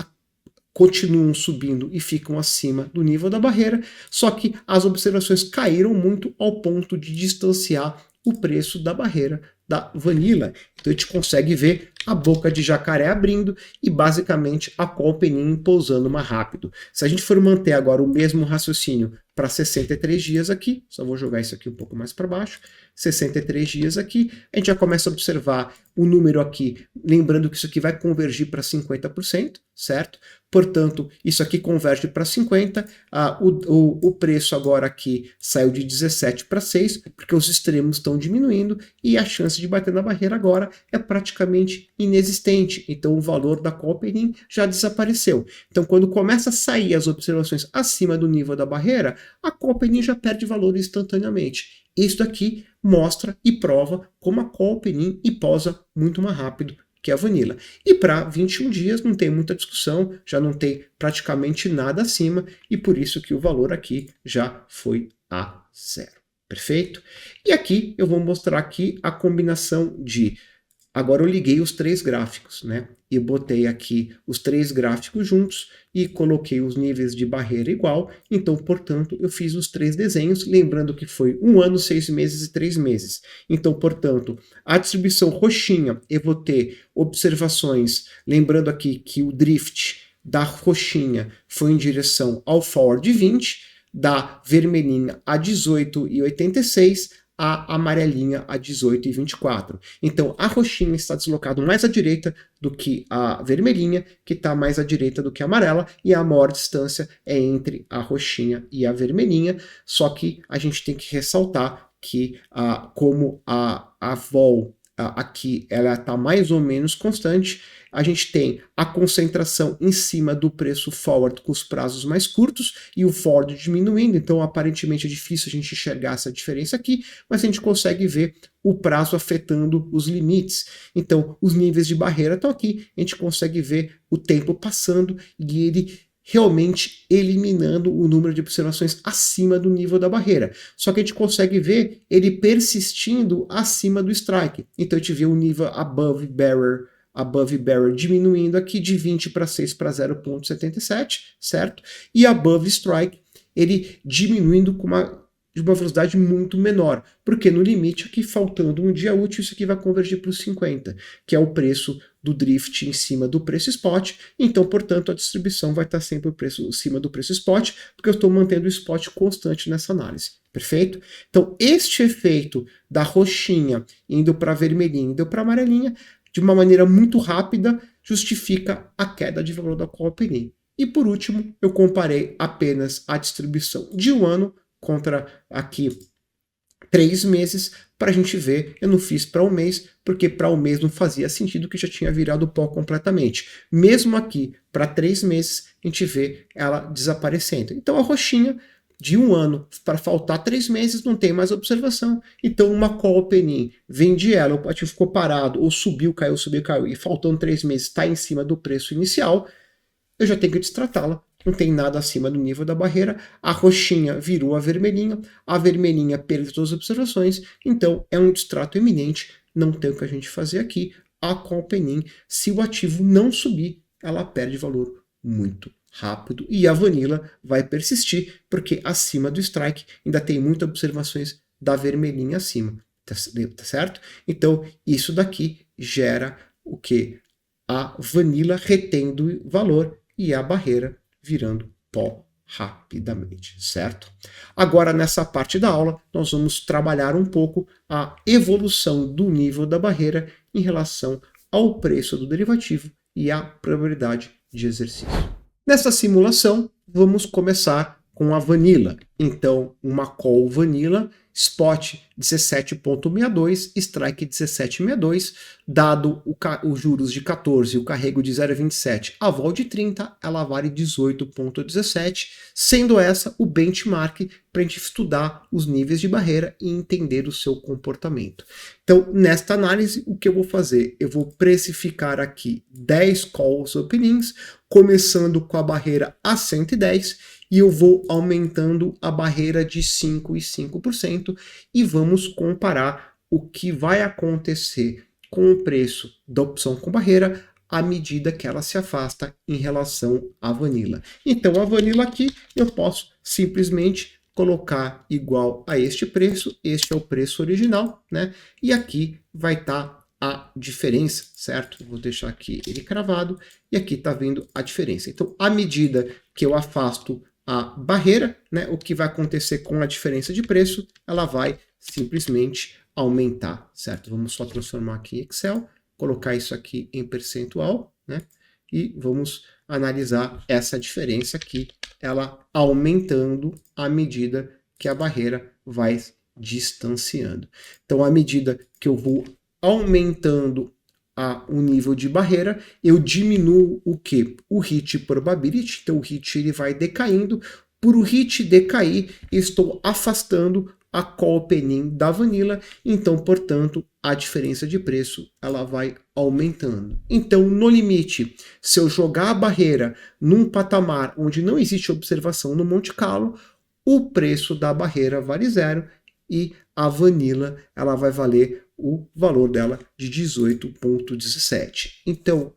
continuam subindo e ficam acima do nível da barreira, só que as observações caíram muito ao ponto de distanciar o preço da barreira da Vanilla. Então a gente consegue ver a boca de jacaré abrindo e basicamente a call penin pousando mais rápido. Se a gente for manter agora o mesmo raciocínio para 63 dias aqui, só vou jogar isso aqui um pouco mais para baixo, 63 dias aqui, a gente já começa a observar o número aqui, lembrando que isso aqui vai convergir para 50%, certo? Portanto, isso aqui converge para 50%, o preço agora aqui saiu de 17 para 6, porque os extremos estão diminuindo e a chance de bater na barreira agora é praticamente inexistente, então o valor da call penin já desapareceu. Então quando começa a sair as observações acima do nível da barreira, a call penin já perde valor instantaneamente. Isso daqui mostra e prova como a call penin posa muito mais rápido que a Vanilla. E para 21 dias não tem muita discussão, já não tem praticamente nada acima, e por isso que o valor aqui já foi a 0. Perfeito? E aqui eu vou mostrar aqui a combinação de... Agora eu liguei os 3 gráficos, né? E botei aqui os 3 gráficos juntos e coloquei os níveis de barreira igual. Então, portanto, eu fiz os 3 desenhos, lembrando que foi 1 ano, 6 meses e 3 meses. Então, portanto, a distribuição roxinha, eu vou ter observações, lembrando aqui que o drift da roxinha foi em direção ao forward 20, da vermelhinha a 18,86, a amarelinha a 18,24. Então a roxinha está deslocado mais à direita do que a vermelhinha, que está mais à direita do que a amarela, e a maior distância é entre a roxinha e a vermelhinha, só que a gente tem que ressaltar que como a vol aqui ela está mais ou menos constante, a gente tem a concentração em cima do preço forward com os prazos mais curtos e o forward diminuindo, então aparentemente é difícil a gente enxergar essa diferença aqui, mas a gente consegue ver o prazo afetando os limites. Então os níveis de barreira estão aqui, a gente consegue ver o tempo passando e ele realmente eliminando o número de observações acima do nível da barreira. Só que a gente consegue ver ele persistindo acima do strike. Então a gente vê o nível above barrier diminuindo aqui de 20 para 6 para 0,77, certo? E above strike ele diminuindo de uma velocidade muito menor, porque no limite aqui, faltando um dia útil, isso aqui vai convergir para os 50, que é o preço do drift em cima do preço spot, então, portanto, a distribuição vai estar sempre o preço acima do preço spot, porque eu estou mantendo o spot constante nessa análise, perfeito? Então, este efeito da roxinha indo para vermelhinha, indo para amarelinha, de uma maneira muito rápida, justifica a queda de valor da call penin. E por último, eu comparei apenas a distribuição de um ano contra aqui 3 meses, para a gente ver. Eu não fiz para um mês, porque para um mês não fazia sentido, que já tinha virado pó completamente. Mesmo aqui, para 3 meses, a gente vê ela desaparecendo. Então a roxinha, de um ano para faltar 3 meses, não tem mais observação. Então uma call penin, vendi ela, o ativo ficou parado, ou subiu, caiu, e faltando 3 meses está em cima do preço inicial, eu já tenho que destratá-la. Não tem nada acima do nível da barreira, a roxinha virou a vermelhinha perdeu todas as observações, então é um distrato eminente, não tem o que a gente fazer aqui. A call penin, se o ativo não subir, ela perde valor muito rápido e a Vanilla vai persistir, porque acima do strike ainda tem muitas observações da vermelhinha acima, tá certo? Então isso daqui gera o que? a vanila retendo valor e a barreira virando pó rapidamente, certo? Agora, nessa parte da aula, nós vamos trabalhar um pouco a evolução do nível da barreira em relação ao preço do derivativo e à probabilidade de exercício. Nessa simulação, vamos começar com a vanilla. Então, uma call vanilla, spot 17,62, strike 17,62, dado os juros de 14 e o carrego de 0,27, a vol de 30, ela vale 18,17, sendo essa o benchmark para a gente estudar os níveis de barreira e entender o seu comportamento. Então, nesta análise, o que eu vou fazer? Eu vou precificar aqui 10 calls openings, começando com a barreira a 110, e eu vou aumentando a barreira de 5% e 5%, e vamos comparar o que vai acontecer com o preço da opção com barreira à medida que ela se afasta em relação à vanilla. Então, a vanilla aqui eu posso simplesmente colocar igual a este preço, este é o preço original, né? E aqui vai estar a diferença, certo? Vou deixar aqui ele cravado, e aqui está vendo a diferença. Então, à medida que eu afasto a barreira, né, o que vai acontecer com a diferença de preço, ela vai simplesmente aumentar, certo? Vamos só transformar aqui em Excel, colocar isso aqui em percentual, né? E vamos analisar essa diferença aqui, ela aumentando à medida que a barreira vai distanciando. Então, à medida que eu vou aumentando o nível de barreira, eu diminuo o que? O hit probability, então o hit ele vai decaindo. Por o hit decair, estou afastando a call opening da vanilla, então, portanto, a diferença de preço ela vai aumentando. Então, no limite, se eu jogar a barreira num patamar onde não existe observação no Monte Carlo, o preço da barreira vale 0 e a vanilla ela vai valer o valor dela de 18,17. Então,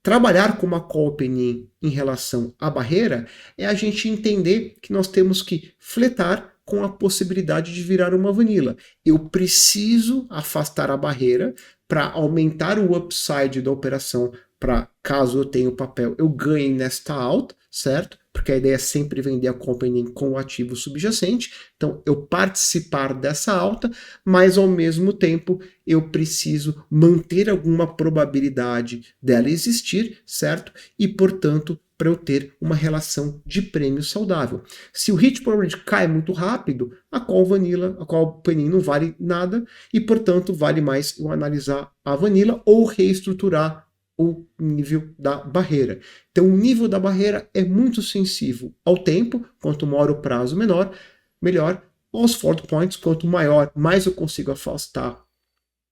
trabalhar com uma call opening em relação à barreira é a gente entender que nós temos que fletar com a possibilidade de virar uma vanilla. Eu preciso afastar a barreira para aumentar o upside da operação, para caso eu tenha o papel, eu ganhe nesta alta, certo? Porque a ideia é sempre vender a company com o ativo subjacente, então eu participar dessa alta, mas ao mesmo tempo eu preciso manter alguma probabilidade dela existir, certo? E portanto, para eu ter uma relação de prêmio saudável. Se o hit probability cai muito rápido, a call vanilla, a call penny não vale nada e portanto vale mais eu analisar a vanilla ou reestruturar o nível da barreira. Então, o nível da barreira é muito sensível ao tempo, quanto maior o prazo menor, melhor. Aos fault points, quanto maior, mais eu consigo afastar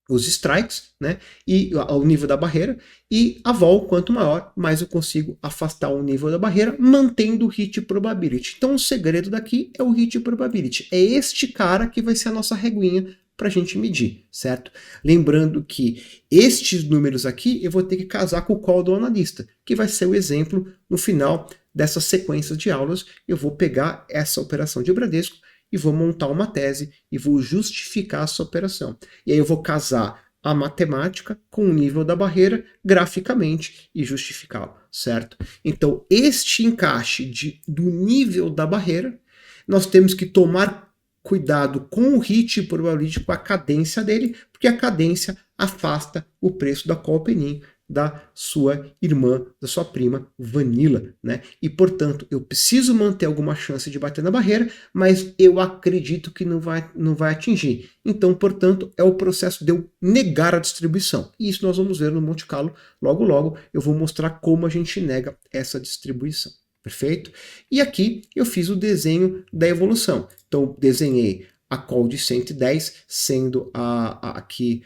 os strikes, né? E ao nível da barreira, e a vol, quanto maior, mais eu consigo afastar o nível da barreira, mantendo o hit probability. Então, o segredo daqui é o hit probability. É este cara que vai ser a nossa reguinha para a gente medir, certo? Lembrando que estes números aqui eu vou ter que casar com o call do analista, que vai ser o exemplo no final dessas sequências de aulas. Eu vou pegar essa operação de Bradesco e vou montar uma tese e vou justificar essa operação. E aí eu vou casar a matemática com o nível da barreira graficamente e justificá-lo, certo? Então, este encaixe do nível da barreira, nós temos que tomar cuidado com o hit probabilístico, com a cadência dele, porque a cadência afasta o preço da call opening da sua irmã, da sua prima vanilla, né? E portanto, eu preciso manter alguma chance de bater na barreira, mas eu acredito que não vai atingir. Então, portanto, é o processo de eu negar a distribuição. E isso nós vamos ver no Monte Carlo logo logo. Eu vou mostrar como a gente nega essa distribuição. Perfeito? E aqui eu fiz o desenho da evolução. Então, desenhei a call de 110, sendo aqui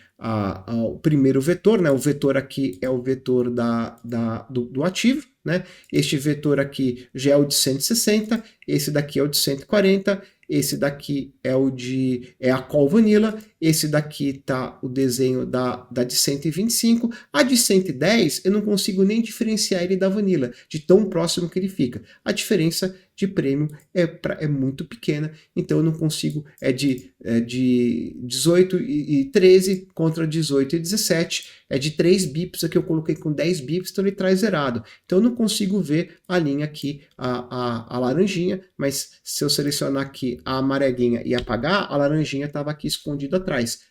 o primeiro vetor, né? O vetor aqui é o vetor do ativo, né? Este vetor aqui já é o de 160, esse daqui é o de 140, esse daqui é a Call Vanilla, esse daqui tá o desenho da de 125, a de 110 eu não consigo nem diferenciar ele da Vanilla, de tão próximo que ele fica. A diferença de prêmio é muito pequena, então eu não consigo, é de 18 e 13 contra 18 e 17, é de 3 bips, aqui eu coloquei com 10 bips, então ele traz zerado. Então eu não consigo ver a linha aqui, a laranjinha, mas se eu selecionar aqui a amarelinha e apagar, a laranjinha estava aqui escondida atrás.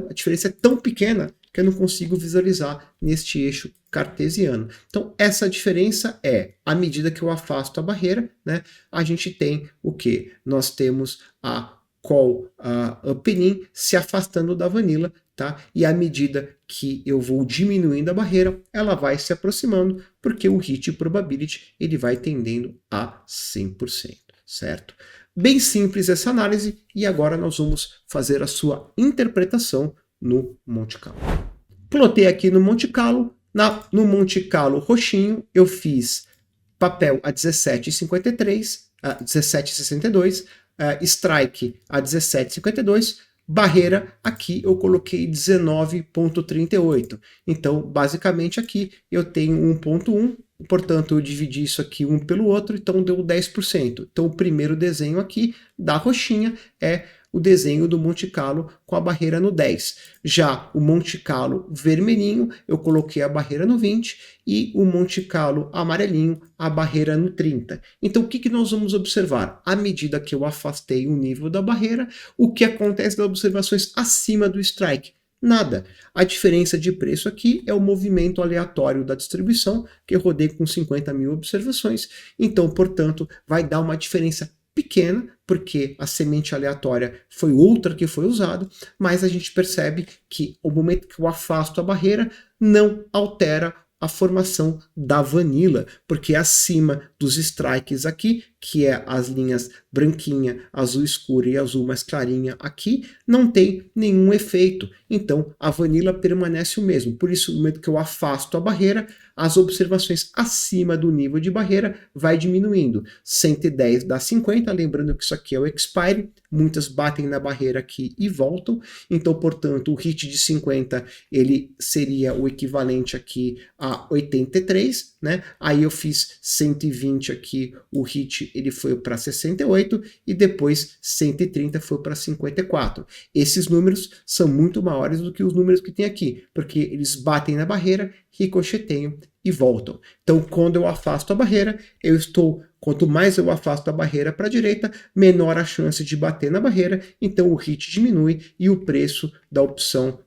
A diferença é tão pequena que eu não consigo visualizar neste eixo cartesiano. Então, essa diferença à medida que eu afasto a barreira, né, a gente tem o quê? Nós temos a Call Opening se afastando da Vanilla, tá? E à medida que eu vou diminuindo a barreira, ela vai se aproximando, porque o hit probability ele vai tendendo a 100%, certo? Bem simples essa análise, e agora nós vamos fazer a sua interpretação no Monte Carlo. Plotei aqui no Monte Carlo. No Monte Carlo roxinho, eu fiz papel a 17,53, 17,62, strike a 17,52, barreira aqui eu coloquei 19,38. Então, basicamente aqui eu tenho 1,1, portanto eu dividi isso aqui um pelo outro, então deu 10%. Então o primeiro desenho aqui da roxinha é o desenho do Monte Carlo com a barreira no 10. Já o Monte Carlo vermelhinho, eu coloquei a barreira no 20, e o Monte Carlo amarelinho, a barreira no 30. Então o que nós vamos observar? À medida que eu afastei o nível da barreira, o que acontece das observações acima do strike? Nada. A diferença de preço aqui é o movimento aleatório da distribuição, que eu rodei com 50 mil observações, então, portanto, vai dar uma diferença pequena, porque a semente aleatória foi outra que foi usada, mas a gente percebe que o momento que eu afasto a barreira não altera a formação da Vanilla, porque acima dos strikes aqui, que é as linhas branquinha, azul escura e azul mais clarinha aqui, não tem nenhum efeito. Então a Vanilla permanece o mesmo. Por isso, no momento que eu afasto a barreira, as observações acima do nível de barreira vai diminuindo. 110 dá 50, lembrando que isso aqui é o expire, muitas batem na barreira aqui e voltam. Então, portanto, o hit de 50 ele seria o equivalente aqui a 83, né? Aí eu fiz 120 aqui, o hit ele foi para 68 e depois 130 foi para 54. Esses números são muito maiores do que os números que tem aqui, porque eles batem na barreira, ricocheteiam e voltam. Então, quando eu afasto a barreira, quanto mais eu afasto a barreira para a direita, menor a chance de bater na barreira, então o hit diminui e o preço da opção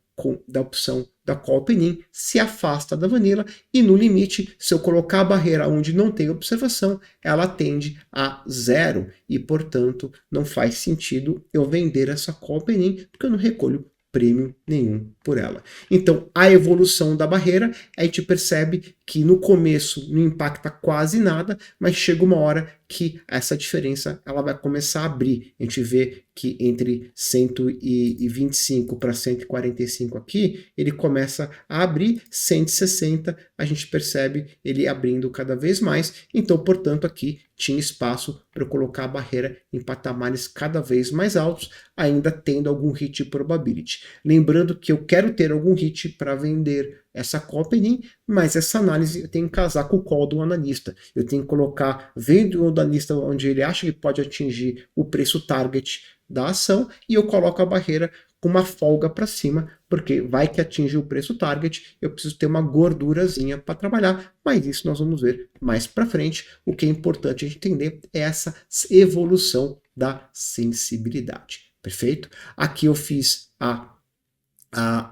da Call Opening se afasta da Vanilla, e no limite, se eu colocar a barreira onde não tem observação, ela tende a 0 e, portanto, não faz sentido eu vender essa Call Opening, porque eu não recolho prêmio nenhum por ela. Então, a evolução da barreira, a gente percebe que no começo não impacta quase nada, mas chega uma hora que essa diferença ela vai começar a abrir. A gente vê que entre 125 para 145 aqui, ele começa a abrir, 160 a gente percebe ele abrindo cada vez mais, então, portanto, aqui tinha espaço para eu colocar a barreira em patamares cada vez mais altos, ainda tendo algum hit probability. Lembrando que eu quero ter algum hit para vender essa Call Opening, mas essa análise eu tenho que casar com o call do analista. Eu tenho que colocar, vendo o analista onde ele acha que pode atingir o preço target da ação, e eu coloco a barreira com uma folga para cima, porque vai que atinge o preço target, eu preciso ter uma gordurazinha para trabalhar, mas isso nós vamos ver mais para frente. O que é importante a gente entender é essa evolução da sensibilidade, perfeito? Aqui eu fiz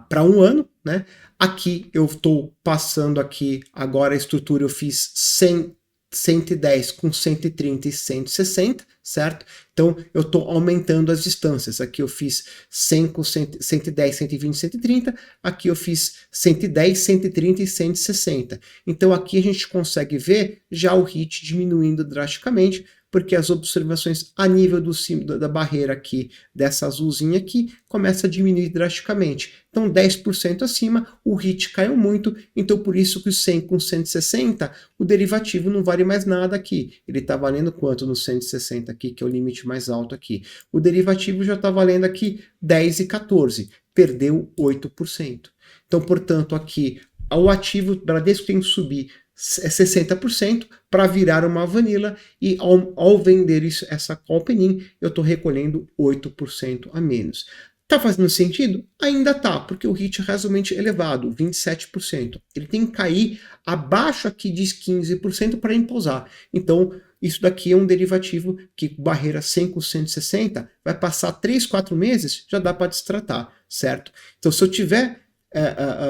para um ano, né? Aqui eu estou passando aqui agora a estrutura, eu fiz 110 com 130 e 160, certo? Então eu estou aumentando as distâncias. Aqui eu fiz 100 com 110, 120, 130. Aqui eu fiz 110, 130 e 160. Então aqui a gente consegue ver já o hit diminuindo drasticamente, Porque as observações a nível da barreira aqui, dessa azulzinha aqui, começa a diminuir drasticamente. Então 10% acima, o HIT caiu muito, então por isso que o 100 com 160, o derivativo não vale mais nada aqui. Ele está valendo quanto no 160 aqui, que é o limite mais alto aqui? O derivativo já está valendo aqui 10,14, perdeu 8%. Então, portanto, aqui o ativo Bradesco tem que subir 60% para virar uma vanilla e ao vender essa call opening, eu estou recolhendo 8% a menos. Tá fazendo sentido? Ainda tá, porque o HIT é razoavelmente elevado, 27%. Ele tem que cair abaixo aqui de 15% para imposar. Então, isso daqui é um derivativo que barreira 100 com 160 vai passar 3, 4 meses, já dá para destratar, certo? Então, se eu tiver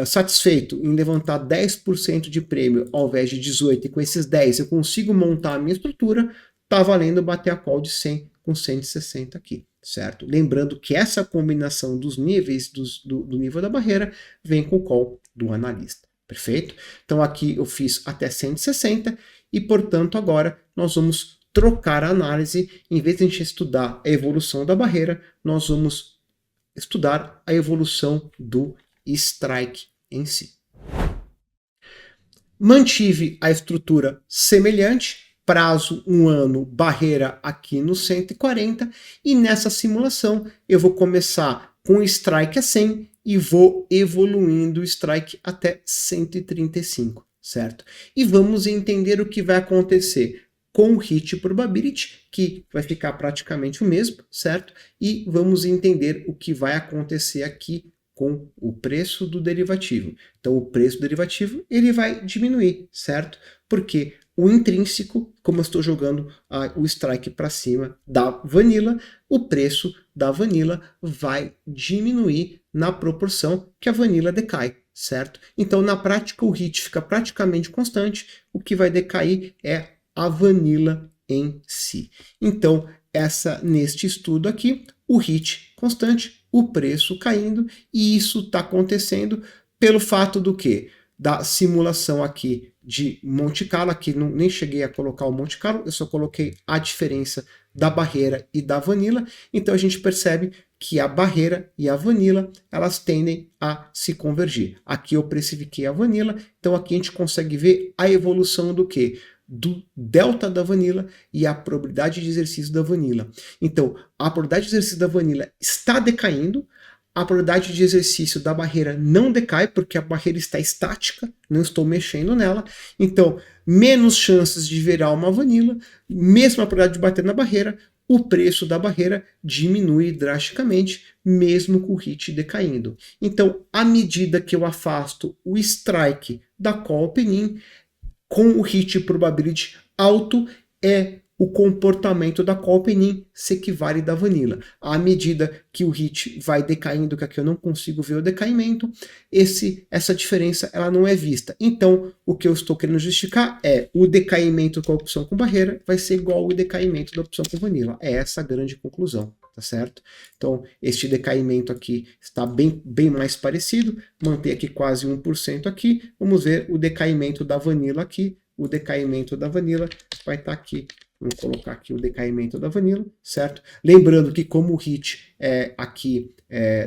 satisfeito em levantar 10% de prêmio ao invés de 18 e com esses 10 eu consigo montar a minha estrutura, tá valendo bater a call de 100 com 160 aqui, certo? Lembrando que essa combinação dos níveis do nível da barreira vem com o call do analista, perfeito? Então aqui eu fiz até 160 e, portanto, agora nós vamos trocar a análise. Em vez de a gente estudar a evolução da barreira, nós vamos estudar a evolução do strike em si. Mantive a estrutura semelhante, prazo 1 ano, barreira aqui no 140, e nessa simulação eu vou começar com o strike a 100 e vou evoluindo o strike até 135, certo? E vamos entender o que vai acontecer com o hit probability, que vai ficar praticamente o mesmo, certo? E vamos entender o que vai acontecer aqui com o preço do derivativo. Então, o preço do derivativo ele vai diminuir, certo? Porque o intrínseco, como eu estou jogando o strike para cima da vanilla, o preço da vanilla vai diminuir na proporção que a vanilla decai, certo? Então, na prática, o hit fica praticamente constante, o que vai decair é a vanilla em si. Então, neste estudo aqui, o hit constante, o preço caindo, e isso está acontecendo pelo fato do quê? Da simulação aqui de Monte Carlo, aqui nem cheguei a colocar o Monte Carlo, eu só coloquei a diferença da barreira e da vanilla, então a gente percebe que a barreira e a vanilla, elas tendem a se convergir. Aqui eu precifiquei a vanilla, então aqui a gente consegue ver a evolução do quê? Do delta da vanilla e a probabilidade de exercício da vanilla. Então, a probabilidade de exercício da vanilla está decaindo, a probabilidade de exercício da barreira não decai, porque a barreira está estática, não estou mexendo nela. Então, menos chances de virar uma vanilla, mesmo a probabilidade de bater na barreira, o preço da barreira diminui drasticamente, mesmo com o hit decaindo. Então, à medida que eu afasto o strike da call opening, com o hit probability alto, o comportamento da call opening se equivale da vanilla. À medida que o hit vai decaindo, que aqui eu não consigo ver o decaimento, essa diferença ela não é vista. Então, o que eu estou querendo justificar é o decaimento com a opção com barreira vai ser igual ao decaimento da opção com vanilla. É essa a grande conclusão, tá certo? Então, este decaimento aqui está bem mais parecido, mantém aqui quase 1% aqui. Vamos ver o decaimento da vanilla aqui. O decaimento da vanilla vai estar aqui. Vamos colocar aqui o decaimento da vanilla, certo? Lembrando que como o hit aqui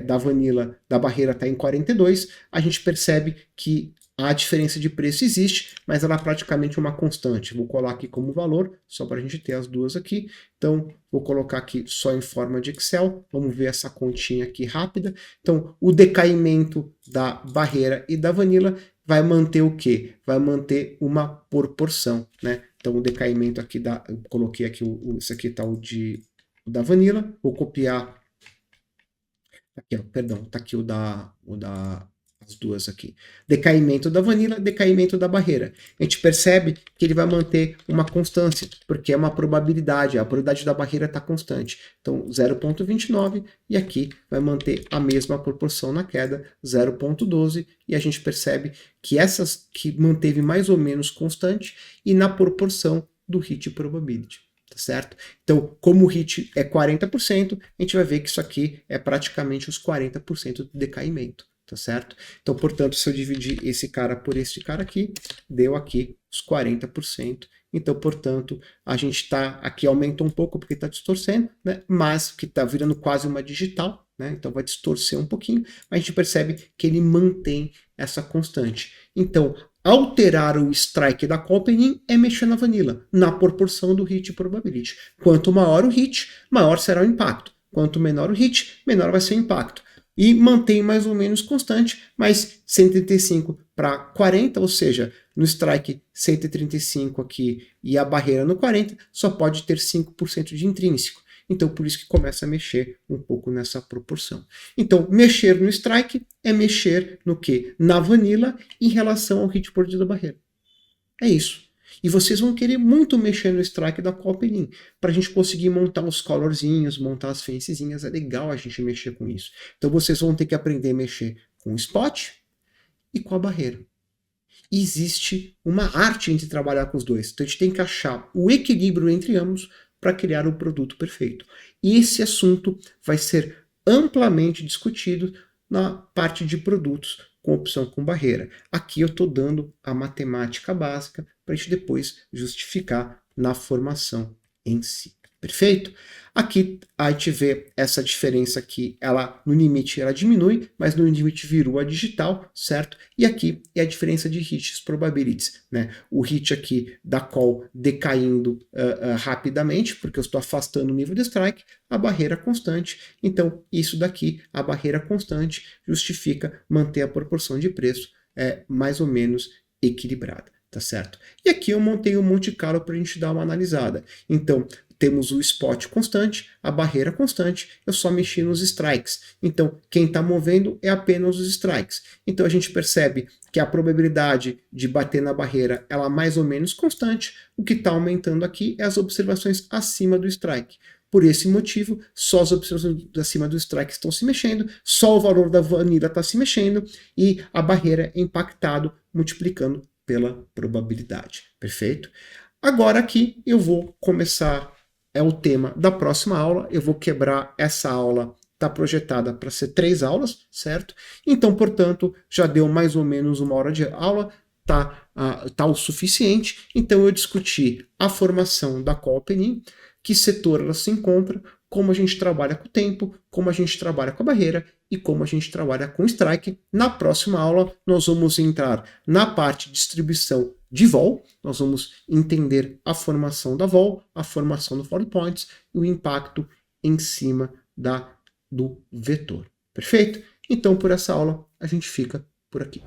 da vanilla, da barreira está em 42, a gente percebe que a diferença de preço existe, mas ela é praticamente uma constante. Vou colar aqui como valor, só para a gente ter as duas aqui. Então, vou colocar aqui só em forma de Excel. Vamos ver essa continha aqui rápida. Então, o decaimento da barreira e da vanilla vai manter o quê? Vai manter uma proporção, né? Então, o decaimento aqui eu coloquei aqui, esse aqui tá o da vanilla. Vou copiar. Aqui, ó, perdão, tá aqui as duas aqui. Decaimento da vanilla, decaimento da barreira. A gente percebe que ele vai manter uma constância, porque é uma probabilidade, a probabilidade da barreira está constante. Então, 0,29 e aqui vai manter a mesma proporção na queda, 0,12, e a gente percebe que essas que manteve mais ou menos constante e na proporção do hit probability. Tá certo? Então, como o hit é 40%, a gente vai ver que isso aqui é praticamente os 40% do decaimento. Tá certo? Então, portanto, se eu dividir esse cara por este cara aqui, deu aqui os 40%. Então, portanto, a gente está aqui, aumenta um pouco porque está distorcendo, né? Mas que está virando quase uma digital, né? Então vai distorcer um pouquinho, mas a gente percebe que ele mantém essa constante. Então, alterar o strike da call opening é mexer na vanilla, na proporção do hit probability. Quanto maior o hit, maior será o impacto. Quanto menor o hit, menor vai ser o impacto. E mantém mais ou menos constante, mas 135 para 40, ou seja, no strike 135 aqui e a barreira no 40, só pode ter 5% de intrínseco. Então, por isso que começa a mexer um pouco nessa proporção. Então, mexer no strike é mexer no quê? Na vanilla em relação ao hit por dia da barreira. É isso. E vocês vão querer muito mexer no strike da call opening, para a gente conseguir montar os colorzinhos, montar as fancyzinhas. É legal a gente mexer com isso. Então, vocês vão ter que aprender a mexer com o spot e com a barreira. E existe uma arte entre trabalhar com os dois. Então, a gente tem que achar o equilíbrio entre ambos para criar o produto perfeito. E esse assunto vai ser amplamente discutido na parte de produtos com opção com barreira. Aqui eu estou dando a matemática básica para a gente depois justificar na formação em si. Perfeito? Aqui a gente vê essa diferença aqui, ela no limite ela diminui, mas no limite virou a digital, certo? E aqui é a diferença de hits probabilities, né? O hit aqui da call decaindo rapidamente, porque eu estou afastando o nível de strike, a barreira constante. Então, isso daqui, a barreira constante, justifica manter a proporção de preço mais ou menos equilibrada, tá certo? E aqui eu montei um Monte Carlo para a gente dar uma analisada. Então, temos o spot constante, a barreira constante, eu só mexi nos strikes. Então, quem está movendo é apenas os strikes. Então, a gente percebe que a probabilidade de bater na barreira ela é mais ou menos constante. O que está aumentando aqui é as observações acima do strike. Por esse motivo, só as observações acima do strike estão se mexendo, só o valor da vanilla está se mexendo e a barreira é impactado multiplicando pela probabilidade. Perfeito? Agora aqui eu vou começar, é o tema da próxima aula, eu vou quebrar essa aula, está projetada para ser 3 aulas, certo? Então, portanto, já deu mais ou menos 1 hora de aula, tá o suficiente. Então eu discuti a formação da call opening, que setor ela se encontra, como a gente trabalha com o tempo, como a gente trabalha com a barreira e como a gente trabalha com o strike. Na próxima aula nós vamos entrar na parte de distribuição de vol, nós vamos entender a formação da vol, a formação do floor points e o impacto em cima do vetor. Perfeito? Então por essa aula a gente fica por aqui.